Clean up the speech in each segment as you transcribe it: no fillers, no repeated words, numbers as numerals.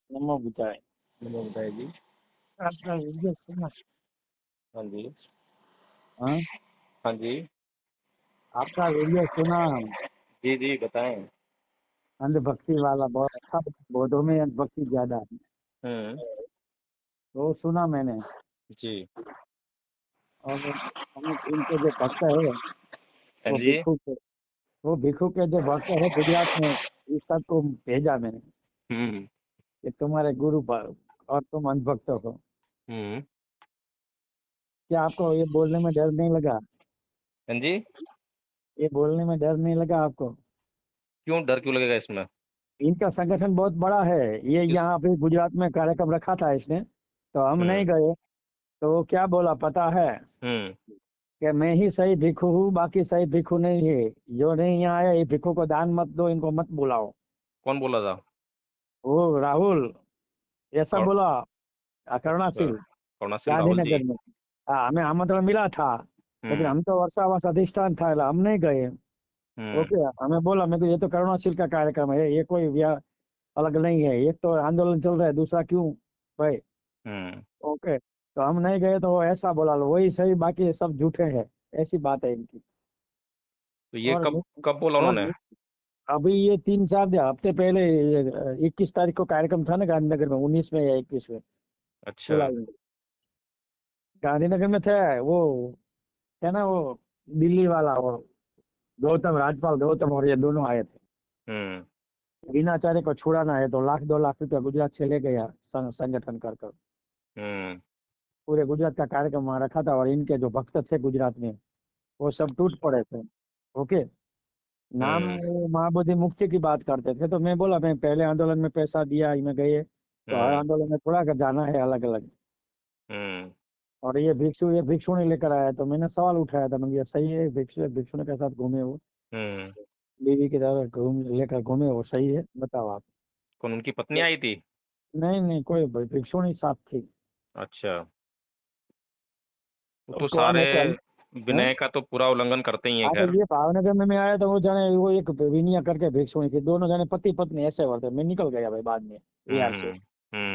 नमो बुद्धाय। नमो बुद्धाय जी। आपका वीडियो सुना। हाँ जी। हाँ, हाँ जी। आपका वीडियो सुना। जी, जी, बताएँ। अंधभक्ति वाला बहुत अच्छा। बौद्धों में अंधभक्ति ज्यादा है। हुँ, वो सुना मैंने। जी। और हम इनके जो भक्त है हाँ वो जी। भिक्षु के जो भक्त है गुजरात में, इस सबको भेजा मैंने हुँ, कि तुम्हारे गुरु पर और तुम अंधभक्त हो। हुँ। क्या आपको ये बोलने में डर नहीं लगा? हाँ जी। ये बोलने में डर नहीं लगा आपको? क्यों डर क्यों लगेगा इसमें? इनका संगठन बहुत बड़ा है। ये किस यहाँ पे गुजरात में कार्यक्रम रखा था इसने, तो हम नहीं हुँ, गए। तो वो क्या बोला पता है हुँ। कि मैं ही सही भिक्षु हूँ, बाकी सही भिक्षु नहीं है। जो नहीं यहाँ आया, ये भिक्षु को दान मत दो, इनको मत बुलाओ। कौन बोला था? वो राहुल ऐसा कौन बोला। अच्छा, करुणाशील करुणाशील राहुल जी। गांधीनगर में। हाँ, हमें आमंत्रण मिला था, लेकिन हुँ, हम तो वर्षावास अधिष्ठान था, इसलिए हम नहीं गए। हुँ, ओके, हमें बोला, मैं तो ये तो करुणाशील का कार्यक्रम है, ये कोई अलग नहीं है। एक तो आंदोलन चल रहा है, दूसरा क्यों भाई? हुँ। ओके, तो हम नहीं गए, तो वो ऐसा बोला, लो वही सही, बाकी सब झूठे हैं। ऐसी बात है इनकी। तो ये और कब कब बोला और उन्होंने? अभी ये 3-4 हफ्ते पहले 21 तारीख को कार्यक्रम था ना गांधीनगर में, 19 में या 21 में, अच्छा। जुलाई में। गांधीनगर में थे वो, है ना वो दिल्ली वाला, वो गौतम, राजपाल गौतम, और ये दोनों आए थे। हुँ, वीणाचार्य को छुड़ाना है तो 1-2 लाख रुपया गुजरात से ले गया संगठन कर हुँ, पूरे गुजरात का कार्यक्रम वहाँ रखा था। और इनके जो भक्त थे गुजरात में, वो सब टूट पड़े थे। ओके, नाम हुँ, वो महाबोधि मुक्ति की बात करते थे, तो मैं बोला, मैं पहले आंदोलन में पैसा दिया, इनमें गए, तो हर हुँ, आंदोलन में थोड़ा कर जाना है अलग अलग। हुँ, और ये भिक्षु नहीं लेकर आया, तो मैंने सवाल उठाया था, मैंने कहा, सही है भिक्षु ने के साथ घूमे वो, हुँ। बीवी की तरह घूम लेकर घूमे, वो सही है? बताओ आप। कौन उनकी पत्नी आई थी? नहीं नहीं, कोई भिक्षु नहीं साथ थी। अच्छा। वो अब तो कौन सारे है क्या? हाँ? विनय का तो पूरा उल्लंघन करते ही हैं हाँ, तो खैर। ये भावनगर में मैं आया था, वो जाने वो एक विनिया करके भिक्षु थी, दोनों जाने पति पत्नी ऐसे होते। मैं निकल गया भाई बाद में हुँ, बिहार से। हुँ,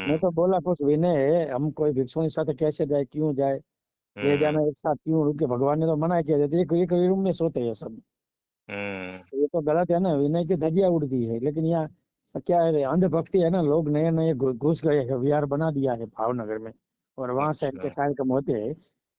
मैं हुँ, तो बोला, कुछ विनय है, हम कोई भिक्षु के साथ कैसे जाए, क्यों जाए, ले हुँ, जाना एक साथ क्यों रुके? भगवान ने तो मना किया था, एक रूम में सोते हैं सब। हुँ। तो ये तो गलत है ना, विनय की धज्जियां उड़ दी है। लेकिन यहाँ क्या है, अंधभक्ति है ना, लोग नए नए घुस गए हैं, विहार बना दिया है भावनगर में, और वहां से इनके अच्छा। कार्यक्रम होते हैं।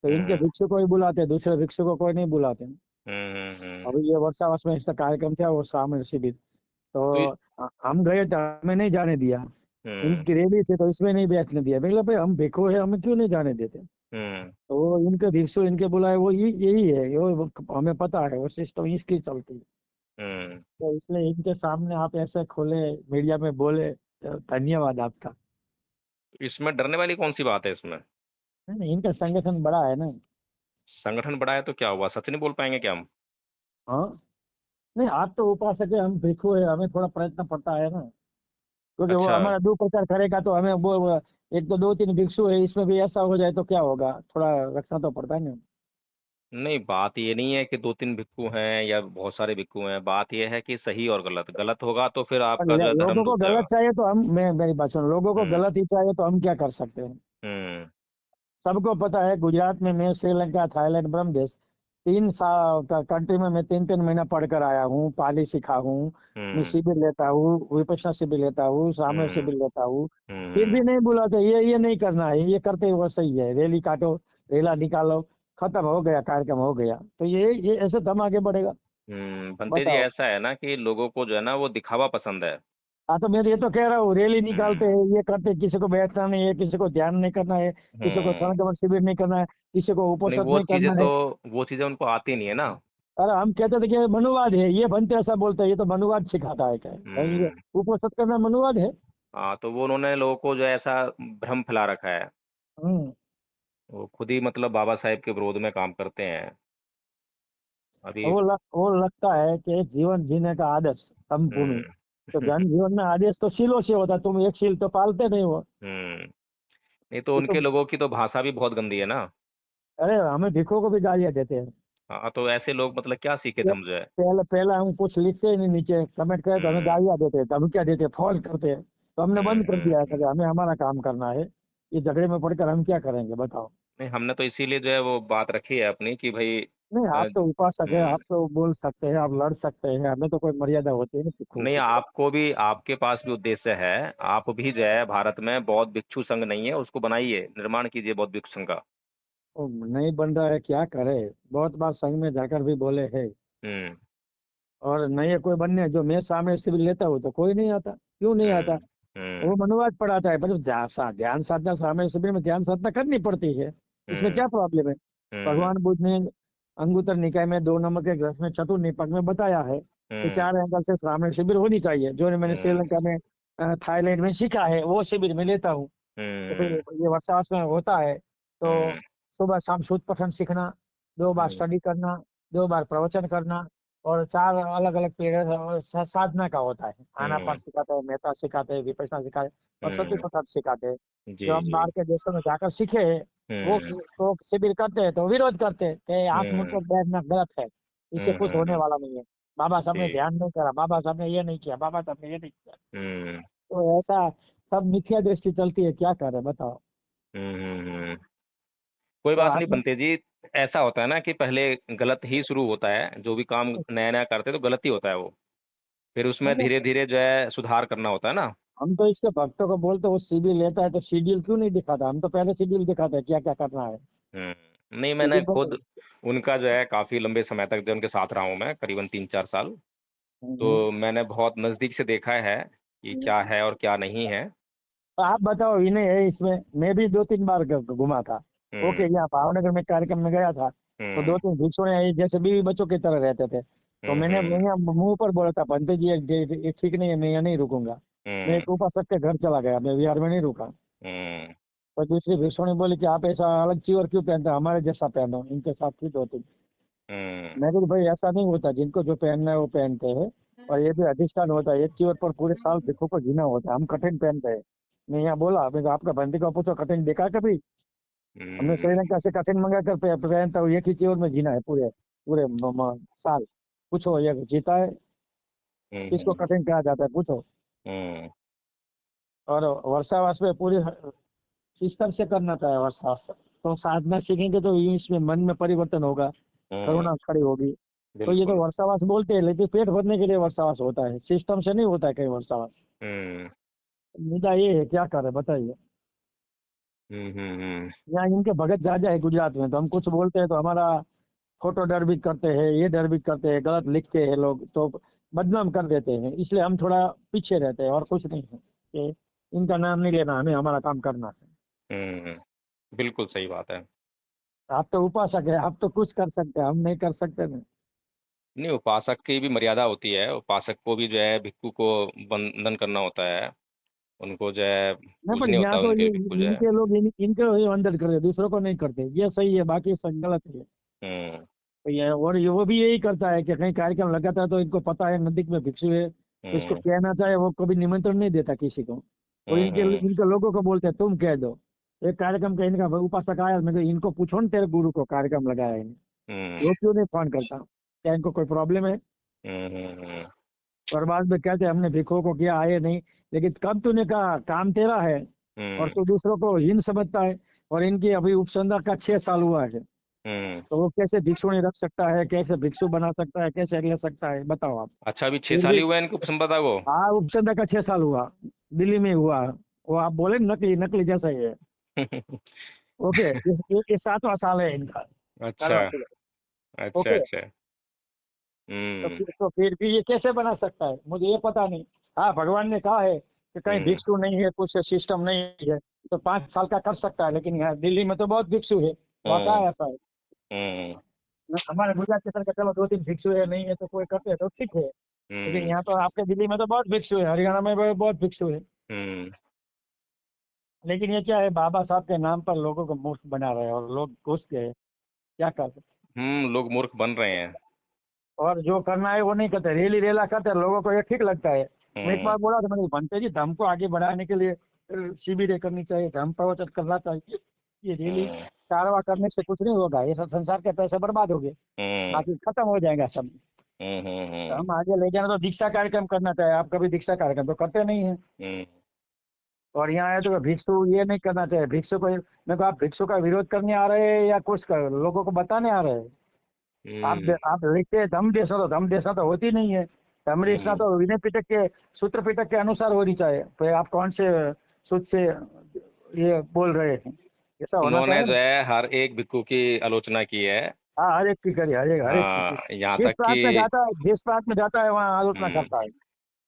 तो इनके हुँ, भिक्षु को ही बुलाते हैं, दूसरे भिक्षु को कोई नहीं बुलाते। हुँ, हुँ, हुँ। अभी ये वर्षावास में इसका कार्यक्रम था, वो सामने शिविर, तो तो इ हम गए तो हमें नहीं जाने दिया। हुँ, इनकी रैली थी तो इसमें नहीं बैठने दिया। मैं बोला, भाई हम भिक्षु है, हमें क्यों नहीं जाने देते? हुँ, तो वो इनके भिक्षु इनके बुलाए, वो यही है, वो हमें पता है, वो सिस्टम इसकी चलती है। हुँ। तो इसलिए इनके सामने आप ऐसे खोले, मीडिया में बोले, तो धन्यवाद आपका। इसमें डरने वाली कौन-सी बात है इसमें? नहीं नहीं, इनका संगठन बड़ा है ना। संगठन बड़ा है तो क्या हुआ? सच नहीं बोल पाएँगे क्या हम? हाँ, नहीं, आप तो उपासक है, हम भिक्षु है, हमें थोड़ा प्रयत्न पड़ता है ना, क्योंकि वो अच्छा। हमारा दो प्रचार करेगा तो हमें वो एक तो 2-3 भिक्षु है, इसमें भी ऐसा हो जाए तो क्या होगा? थोड़ा रखना तो पड़ता है ना। नहीं, बात ये नहीं है कि 2-3 भिक्षु हैं या बहुत सारे भिक्षु हैं, बात ये है कि सही और गलत। गलत होगा तो फिर और आपका जो है धर्म लोगों को डूब गलत जाएगा। चाहिए तो हम, मैं मेरी बात सुनो, लोगों को हुँ, गलत ही चाहिए तो हम क्या कर सकते हैं? हुँ, सबको पता है गुजरात में मैं श्रीलंका, थाईलैंड, ब्रह्मदेश, 3 साल का कंट्री में मैं 3-3 महीना पढ़ कर आया हूँ, पाली सीखा हूँ। मैं हुँ, शिविर लेता हूँ, विपश्यना शिविर लेता हूँ, सामूहिक हुँ, शिविर लेता हूँ। हुँ, फिर भी हुँ। नहीं बुलाते, ये नहीं करना है, ये करते वो सही है, रैली काटो, रेला निकालो, खत्म हो गया, कार्यक्रम हो गया। तो ये ऐसे दम आगे बढ़ेगा? बनते जी बताओ। ऐसा है ना कि लोगों को जो है ना वो दिखावा पसंद है। हाँ, तो मैं ये तो कह रहा हूँ, रैली निकालते हुँ, हैं, ये करते, किसी को बैठना नहीं है, किसी को ध्यान नहीं करना है, किसी को हुँ। संक्रमण शिविर नहीं करना है, किसी को नहीं उपोषण नहीं करना है। वो चीज़ें उनको आती नहीं है ना। अरे हम कहते थे कि ये मनुवाद है, ये बनते ऐसा बोलते हैं, ये तो मनुवाद सिखाता है क्या? भाई ये हुँ। उपोषण करना मनुवाद है? हाँ, तो वो उन्होंने लोगों को जो है ऐसा भ्रम फैला रखा है। हम्म। वो खुद ही मतलब बाबा साहेब के विरोध में काम करते हैं। अभी वो लगता है कि जीवन जीने का आदर्श हुँ। संपूर्ण, तो जन जीवन में आदेश तो शीलों से होता है, तुम एक शील तो पालते नहीं हो। हुँ। नहीं तो ये तो, उनके लोगों की तो भाषा भी बहुत गंदी है ना। अरे हमें भिखों को भी गालियां देते हैं। हाँ, तो ऐसे लोग मतलब क्या सीखे ये धर्म जो है। पहले पहले हम कुछ लिखते ही नहीं, नीचे कमेंट करे तो हमें हुँ। गालियां देते हैं, धमकियां देते हैं, फोन करते हैं। तो हमने बंद कर दिया है हम्म। कि हमें हमारा काम करना है। ये झगड़े में पड़कर हम क्या करेंगे बताओ। नहीं, हमने तो इसीलिए जो है वो बात रखी है अपनी कि भाई नहीं, आप तो उपासक है, हम्म, आप तो बोल सकते हैं, आप लड़ सकते हैं, हमें तो कोई मर्यादा होती है ना सिखों नहीं, की। आपको भी, आपके पास भी उद्देश्य है। आप भी जो है भारत में बौद्ध भिक्षु संघ नहीं है, उसको बनाइए, निर्माण कीजिए बौद्ध भिक्षु संघ का। तो नहीं बन रहा है, क्या करे। बहुत बार संघ में जाकर भी बोले हैं। हम्म। और नहीं है कोई बनने, जो मैं सामने से भी लेता हूँ तो कोई नहीं आता। क्यों नहीं आता। हम्म। हम्म। वो मनुवाद पढ़ाता है, पर ध्यान साधना सामने शिविर में ध्यान साधना करनी पड़ती है। इसमें हम्म। क्या प्रॉब्लम है। हम्म। भगवान बुद्ध ने अंगुत्तर निकाय में 2 नंबर के ग्रंथ में चतुर्थ निपात में बताया है कि हम्म। 4 एंगल से सामने शिविर होनी चाहिए, जो मैंने हम्म। श्रीलंका में थाईलैंड में सीखा है वो शिविर में लेता हूँ। तो फिर हम्म। ये वर्षावास में होता है तो हम्म। सुबह शाम शुद्ध पठन सीखना, 2 बार हम्म। स्टडी करना, 2 बार प्रवचन करना, और 4 अलग अलग पीरियड और साधना का होता है। आनापान हम्म। सिखाते हैं, मेहता सिखाते हैं, विपश्यना सिखाते हैं, और सती हम्म। पठन सिखाते हैं। जी जो हम जी। बाहर के देशों में जाकर सीखे हैं, वो हम्म। तो शिविर करते हैं तो विरोध करते हैं कि आंख मूंद हम्म। कर बैठना गलत है, इससे कुछ होने हम्म। वाला नहीं है। बाबा साहब ने जी। ध्यान नहीं करा, बाबा साहब ने ये नहीं किया, बाबा साहब ने ये नहीं किया। हम्म। तो ऐसा सब मिथ्या दृष्टि चलती है, क्या करे बताओ। कोई तो बात नहीं आपने बनते जी। ऐसा होता है ना कि पहले गलत ही शुरू होता है, जो भी काम नया नया करते हैं तो गलत ही होता है वो। फिर उसमें नहीं, धीरे धीरे जो है सुधार करना होता है ना। हम तो इसके भक्तों को बोलते वो सीडी लेता है तो शेड्यूल क्यों नहीं दिखाता, हम तो पहले शेड्यूल दिखाते हैं क्या क्या करना है। नहीं, मैंने शेड्यूल खुद बता। उनका जो है काफ़ी लंबे समय तक जो उनके साथ रहा हूँ मैं, करीबन 3-4 साल। तो मैंने बहुत नज़दीक से देखा है कि क्या है और क्या नहीं है। तो आप बताओ, इन्हें है इसमें, मैं भी 2-3 बार घुमा था। ओके, हम्म। यहाँ भावनगर में कार्यक्रम में गया था, तो हम्म। 2-3 भिक्षु ने जैसे बीवी बच्चों की तरह रहते थे, तो मैंने हम्म। यहाँ मुंह पर बोला था, पंडित जी ये ठीक नहीं है, मैं यहाँ नहीं रुकूंगा। मैं हम्म। एक उपासक के घर चला गया, मैं बिहार में नहीं रुका। हम्म। तो दूसरी भिक्षु ने बोली कि आप ऐसा अलग चीवर क्यों पहनते हो, हमारे जैसा पहनो, इनके साथ थी 2-3। हम्म। मैं तो भाई ऐसा नहीं होता, जिनको जो पहनना है वो पहनते हैं। और ये भी अधिष्ठान होता है, एक चीवर पर पूरे साल भिक्षु को जीना होता है, हम कठिन पहनते हैं। मैं यहाँ बोला, मैं तो आपका बंदी को पूछो कठिन देखा कभी। हमने हम्म। श्रीलंका से कठिन मंगा कर पहनता हूँ, एक ही चीवर में जीना है पूरे पूरे साल। पूछो ये जीता है, किसको हम्म। कठिन कहा जाता है पूछो। हम्म। और वर्षावास में पूरी सिस्टम से करना चाहिए वर्षावास। तो साधना सीखेंगे तो इसमें मन में परिवर्तन होगा, हम्म। करुणा खड़ी होगी। तो ये तो बिल्कुल। वर्षावास बोलते हैं, लेकिन पेट भरने के लिए वर्षावास होता है, सिस्टम से नहीं होता है कहीं वर्षावास। हम्म। मुद्दा ये है, क्या करे बताइए। हम्म। यहाँ इनके भगत राजा है गुजरात में, तो हम कुछ बोलते हैं तो हमारा फोटो डर भी करते हैं, ये डर भी करते हैं, गलत लिखते हैं लोग तो बदनाम कर देते हैं, इसलिए हम थोड़ा पीछे रहते हैं और कुछ नहीं है कि इनका नाम नहीं लेना, हमें हमारा काम करना है। हम्म। बिल्कुल सही बात है। आप तो उपासक है, आप तो कुछ कर सकते हैं, हम नहीं कर सकते ना। नहीं, उपासक की भी मर्यादा होती है, उपासक को भी जो है भिक्षु को बंधन करना होता है, उनको जो है नहीं, पर पूजने यहाँ होता है तो उनके भिक्षु जो है। इनके लोग इनके ही अंदर करते, दूसरों को नहीं करते, ये सही है, बाकी सब गलत है। हम्म। तो ये और ये वो भी यही करता है कि कहीं कार्यक्रम लगाता है तो इनको पता है नजदीक में भिक्षु है, तो इसको हम्म। कहना चाहे वो कभी निमंत्रण नहीं देता किसी को। और इनके हम्म। इनके लोगों को बोलते हैं तुम कह दो। एक कार्यक्रम का इनका उपासक आया, मैं कहा, इनको पूछो ना तेरे गुरु को कार्यक्रम लगाया है इन्हें, हम्म। वो क्यों नहीं फोन करता, क्या इनको कोई प्रॉब्लम है। हम्म। और बाद में कहते हैं, हमने भिक्षुओं को किया आए नहीं, लेकिन कब तूने कहा काम तेरा है, और हम्म। तू दूसरों को हीन समझता है। और इनकी अभी उपसंदा का 6 साल हुआ है, हम्म। तो वो कैसे भिक्षु नहीं रख सकता है, कैसे भिक्षु बना सकता है, कैसे ले सकता है बताओ आप। अच्छा, अभी 6 साल फिर ही भी हुआ है इनको संपदा को? हाँ, उपसंदा का 6 साल हुआ, दिल्ली में हुआ। वो आप बोले न, नकली नकली जैसा ही है। ओके, ये 7वां साल है इनका अच्छा। करवा के। अच्छा। ओके, अच्छा। हम्म। तो फिर भी ये कैसे बना सकता है, मुझे ये पता नहीं। हाँ, भगवान ने कहा है कि कहीं हम्म। भिक्षु नहीं है, कुछ सिस्टम नहीं है, तो 5 साल का कर सकता है, लेकिन यहाँ दिल्ली में तो बहुत भिक्षु है, वहाँ हम्म। कहाँ ऐसा है। हम्म। हमारे गुजरात के तरह चलो 2-3 भिक्षु है, नहीं है तो कोई करते हैं तो ठीक है। लेकिन हम्म। यहाँ तो आपके दिल्ली में तो बहुत भिक्षु है, हरियाणा में भी बहुत भिक्षु है। हम्म। लेकिन ये क्या है, बाबा साहब के नाम पर लोगों को मूर्ख बना रहे हैं और लोग घुस गए, क्या कर सकते। लोग मूर्ख बन रहे हैं। और जो करना है वो नहीं करते, रेली रेला करते हैं, लोगों को ये ठीक लगता है। मैं एक हम्म। बार बोला था, मैंने बनते जी धर्म को आगे बढ़ाने के लिए शिविरें करनी चाहिए, धर्म प्रवचन करना चाहिए, ये रेली हम्म। कारवा करने से कुछ नहीं होगा, ये सब संसार के पैसे बर्बाद हो गए, हम्म। बाकी खत्म हो जाएगा सब। हम्म। तो हम आगे ले जाना तो दीक्षा कार्यक्रम करना चाहिए, आप कभी दीक्षा कार्यक्रम तो करते नहीं है। हम्म। और यहाँ आए तो भिक्षु ये नहीं करना चाहिए। भिक्षु को मैं कहा, आप भिक्षु का विरोध करने आ रहे हैं या कुछ कर लोगों को बताने आ रहे हैं? हम्म आप लिखते हैं धम्म देशना, तो धम्म देशना तो होती नहीं है। धम्म देशना हम्म। तो विनय पिटक के सूत्र पिटक के अनुसार होनी चाहिए। तो आप कौन से सूत्र से ये बोल रहे हैं? ऐसा होना उन्होंने चाहिए जो ना। है हर एक भिक्षु की आलोचना की है। हाँ, हर एक की करिए, हर एक की। यहाँ जिस तक प्रांत में कि जाता है, जिस प्रांत में जाता है वहाँ आलोचना हम्म करता है।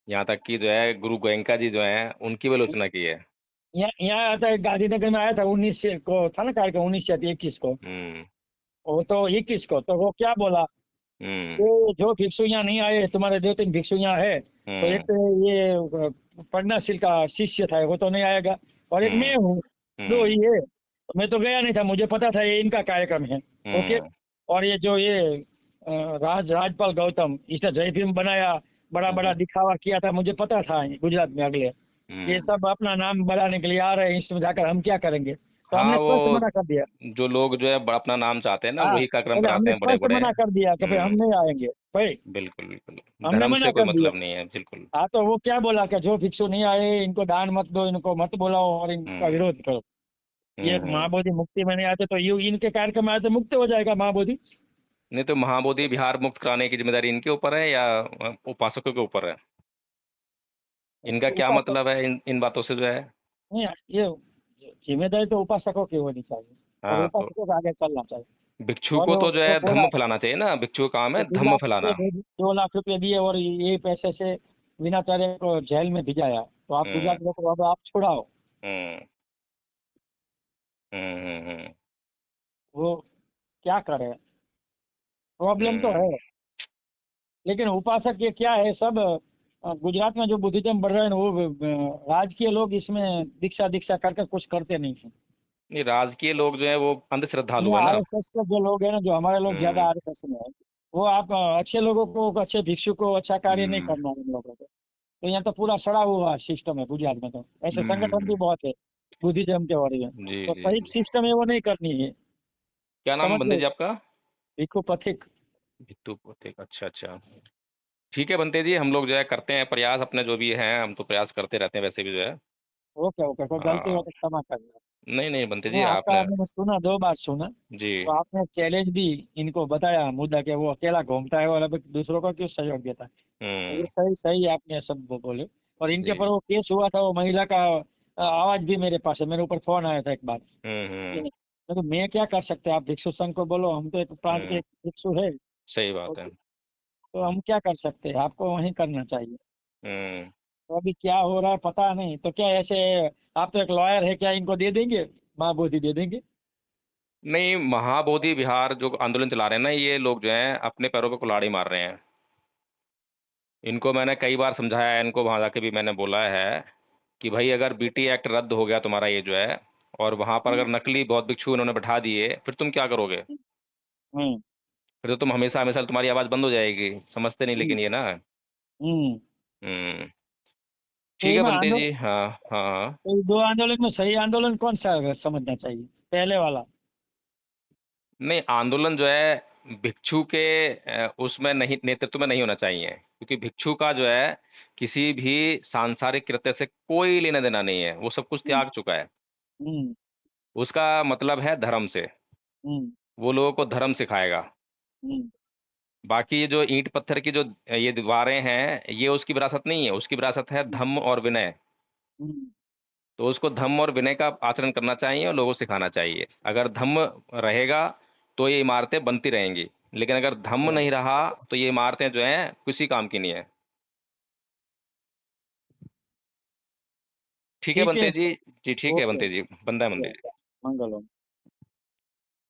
यहाँ तक कि जो है गुरु गोयंका जी जो है उनकी भी आलोचना की है। यहाँ यहाँ आता है, गांधीनगर में आया था 19 को था ना कार्यक्रम, 1921 को। हम्म वो तो 21 को तो वो क्या बोला, हम्म ये जो भिक्षु यहाँ नहीं आए, तुम्हारे 2-3 भिक्षु यहाँ है, तो एक हम्म तो ये पन्नासिल का शिष्य था, वो तो नहीं आएगा, और एक हम्म मैं हूँ, दो हम्म ही है। तो मैं तो गया नहीं था, मुझे पता था ये इनका कार्यक्रम है। ओके। हम्म और ये जो ये राजपाल गौतम, इसने जय भीम बनाया, बड़ा बड़ा हम्म दिखावा किया था, मुझे पता था गुजरात में अगले, ये हम्म। सब अपना नाम बढ़ाने के लिए आ रहे हैं, इसमें जाकर हम क्या करेंगे? तो हाँ, हमने स्पष्ट वो मना कर दिया। जो लोग जो है अपना नाम चाहते हैं ना हाँ, वही कार्यक्रम पहले कराते हमने हैं बड़े स्पष्ट बड़े। मना कर दिया कि भाई हम नहीं आएंगे भाई। बिल्कुल बिल्कुल। हमने धर्म मना से कोई कर दिया। मतलब नहीं है, बिल्कुल। हाँ, तो वो क्या बोला कि जो भिक्षु नहीं आए इनको दान मत दो, इनको मत बुलाओ और इनका हम्म विरोध करो। ये हम्म। महाबोधि मुक्ति में नहीं आते तो यू इनके कार्यक्रम में आए तो मुक्त हो जाएगा महाबोधि। नहीं तो महाबोधि बिहार मुक्त कराने की जिम्मेदारी इनके ऊपर है या उपासकों के ऊपर है? इनका क्या उपासक मतलब है इन बातों से जो है? नहीं, ये जिम्मेदारी तो उपासकों की होनी चाहिए, और हाँ, तो उपासकों को आगे चलना चाहिए। भिक्षु और को तो जो वो है बोला धम्म फैलाना चाहिए ना, भिक्षु का काम कि है धम्म 2 लाख रुपये फैलाना। दे, 2 लाख रुपये दिए और ये पैसे से विनाचार्य को जेल में भिजाया, तो आप हम्म गुजरात को अब आप छुड़ाओ। हम्म हम्म। वो क्या करे, प्रॉब्लम तो है। हम्म। लेकिन उपासक ये क्या है, सब गुजरात में जो बुद्धिज्म बढ़ रहे हैं वो राजकीय लोग इसमें दीक्षा दीक्षा करके कुछ करते नहीं हैं। नहीं, राजकीय लोग जो है वो अंध ये श्रद्धालु है ना। आरएसएस के जो लोग हैं ना, जो हमारे लोग ज्यादा हम्म आरएसएस में है, वो आप अच्छे लोगों को, अच्छे भिक्षु को अच्छा कार्य नहीं हम्म करना है इन लोगों को। तो यहाँ तो पूरा सड़ा हुआ सिस्टम है गुजरात में, तो ऐसे संगठन भी हम्म। बहुत है बुद्धिज्म के बारे में। जी तो जी सही जी। सिस्टम है वो नहीं करनी है। क्या नाम समझ बंदे लो, जी आपका? भिक्षु पथिक। भित्तू पोते, अच्छा अच्छा। ठीक है बंते जी, हम लोग जो है करते हैं प्रयास अपने जो भी हैं, हम तो प्रयास करते रहते हैं वैसे भी जो है। ओके ओके, कोई गलती हो हाँ। तो क्षमा करना। नहीं नहीं बंते जी मैं आपका आपने। मैंने सुना, 2 बार सुना। जी। तो आपने चैलेंज भी इनको बताया मुद्दा कि वो अकेला घूमता है और अब दूसरों को क्यों सहयोग देता है। तो ये हम्म। सही सही आपने सब वो बोले। और इनके जी। पर वो केस हुआ था, वो महिला का आवाज भी मेरे पास है, मेरे ऊपर फोन आया था एक बार। हम्म। तो मैं क्या कर सकते हैं, आप भिक्षु संघ को बोलो, हम तो एक प्रांत के हम्म। एक भिक्षु है। सही तो, बात है। तो हम क्या कर सकते हैं, आपको वहीं करना चाहिए। हम्म। तो अभी क्या हो रहा है पता नहीं, तो क्या ऐसे आप तो एक लॉयर है, क्या इनको दे देंगे, महाबोधि दे देंगे? नहीं, महाबोधि विहार जो आंदोलन चला रहे हैं ना, ये लोग जो हैं अपने पैरों पे कुल्हाड़ी मार रहे हैं। इनको मैंने कई बार समझाया है, इनको वहां जाके भी मैंने बोला है कि भाई अगर बीटी एक्ट रद्द हो गया तुम्हारा ये जो है, और वहां पर हम्म, अगर नकली बौद्ध भिक्षु इन्होंने बैठा दिए, फिर तुम क्या करोगे? हम्म, फिर तो तुम हमेशा हमेशा तुम्हारी आवाज़ बंद हो जाएगी। समझते नहीं हम्म, लेकिन ये ना। हम्म। हम्म। तो ठीक ये है में बंते आंदोलन, जी, हाँ हाँ हाँ। तो ये 2 आंदोलन में सही आंदोलन कौन सा है समझना चाहिए, पहले वाला? नहीं, आंदोलन जो है भिक्षु के उसमें नहीं, नेतृत्व में नहीं होना चाहिए, क्योंकि भिक्षु का जो है किसी भी सांसारिक कृत्य से कोई लेना देना नहीं है, वो सब कुछ हम्म, त्याग चुका है। हम्म, उसका मतलब है धर्म से। हम्म, वो लोगों को धर्म सिखाएगा। हम्म, बाकी ये जो ईंट पत्थर की जो ये दीवारें हैं, ये उसकी विरासत नहीं है, उसकी विरासत है धम्म और विनय। हम्म, तो उसको धम्म और विनय का आचरण करना चाहिए और लोगों को सिखाना चाहिए। अगर धम्म रहेगा तो ये इमारतें बनती रहेंगी, लेकिन अगर धम्म नहीं रहा तो ये इमारतें जो हैं किसी काम की नहीं है। ठीक है ठीक है। बनते जी। जी ठीक है ओके। बनते जी, बंदा है बनते जी। मंगल हो।